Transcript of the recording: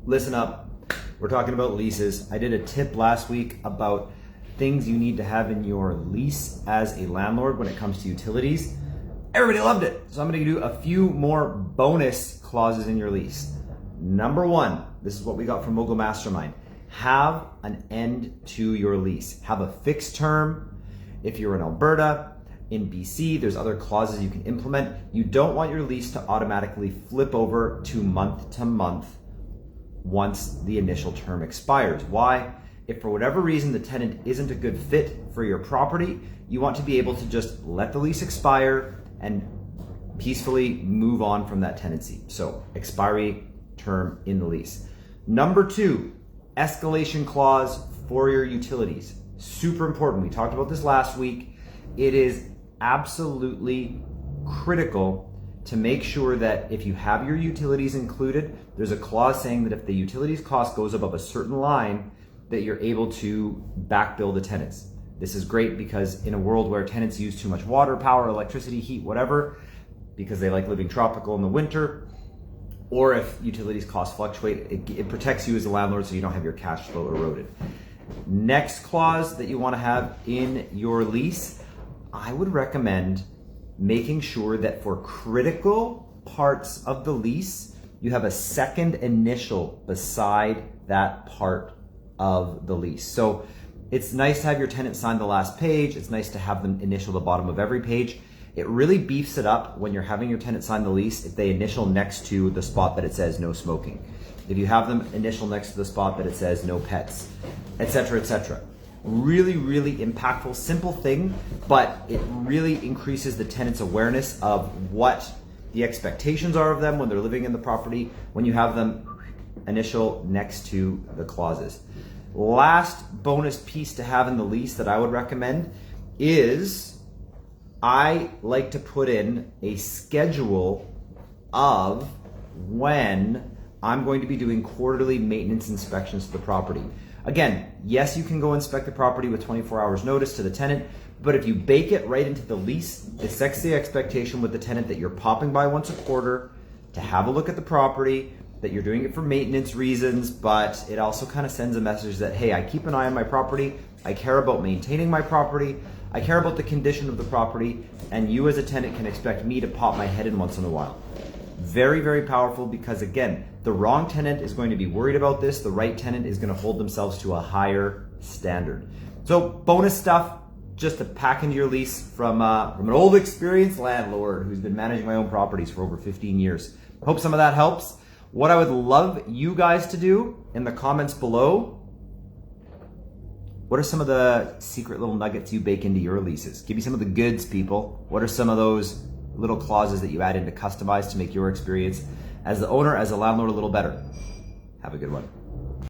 Listen up. We're talking about leases. I did a tip last week about things you need to have in your lease as a landlord when it comes to utilities. Everybody loved it. So I'm going to do a few more bonus clauses in your lease. Number one, this is what we got from Mogul Mastermind. Have an end to your lease. Have a fixed term. If you're in Alberta, in BC, there's other clauses you can implement. You don't want your lease to automatically flip over to month once the initial term expires. Why? If for whatever reason the tenant isn't a good fit for your property, you want to be able to just let the lease expire and peacefully move on from that tenancy. So expiry term in the lease. Number two, escalation clause for your utilities. Super important. We talked about this last week. It is absolutely critical to make sure that if you have your utilities included, there's a clause saying that if the utilities cost goes above a certain line, that you're able to back bill the tenants. This is great because in a world where tenants use too much water, power, electricity, heat, whatever, because they like living tropical in the winter, or if utilities costs fluctuate, it protects you as a landlord so you don't have your cash flow eroded. Next clause that you want to have in your lease, I would recommend making sure that for critical parts of the lease, you have a second initial beside that part of the lease. So it's nice to have your tenant sign the last page. It's nice to have them initial the bottom of every page. It really beefs it up when you're having your tenant sign the lease if they initial next to the spot that it says no smoking. If you have them initial next to the spot that it says no pets, etc., etc. Really, really impactful, simple thing, but it really increases the tenant's awareness of what the expectations are of them when they're living in the property, when you have them initial next to the clauses. Last bonus piece to have in the lease that I would recommend is I like to put in a schedule of when I'm going to be doing quarterly maintenance inspections to the property. Again, yes, you can go inspect the property with 24 hours notice to the tenant, but if you bake it right into the lease, it sets the expectation with the tenant that you're popping by once a quarter to have a look at the property, that you're doing it for maintenance reasons, but it also kind of sends a message that, hey, I keep an eye on my property, I care about maintaining my property, I care about the condition of the property, and you as a tenant can expect me to pop my head in once in a while. Very, very powerful because again, the wrong tenant is going to be worried about this. The right tenant is going to hold themselves to a higher standard. So bonus stuff just to pack into your lease from an old experienced landlord who's been managing my own properties for over 15 years. Hope some of that helps. What I would love you guys to do in the comments below, what are some of the secret little nuggets you bake into your leases? Give me some of the goods, people. What are some of those little clauses that you add in to customize to make your experience as the owner, as a landlord, a little better? Have a good one.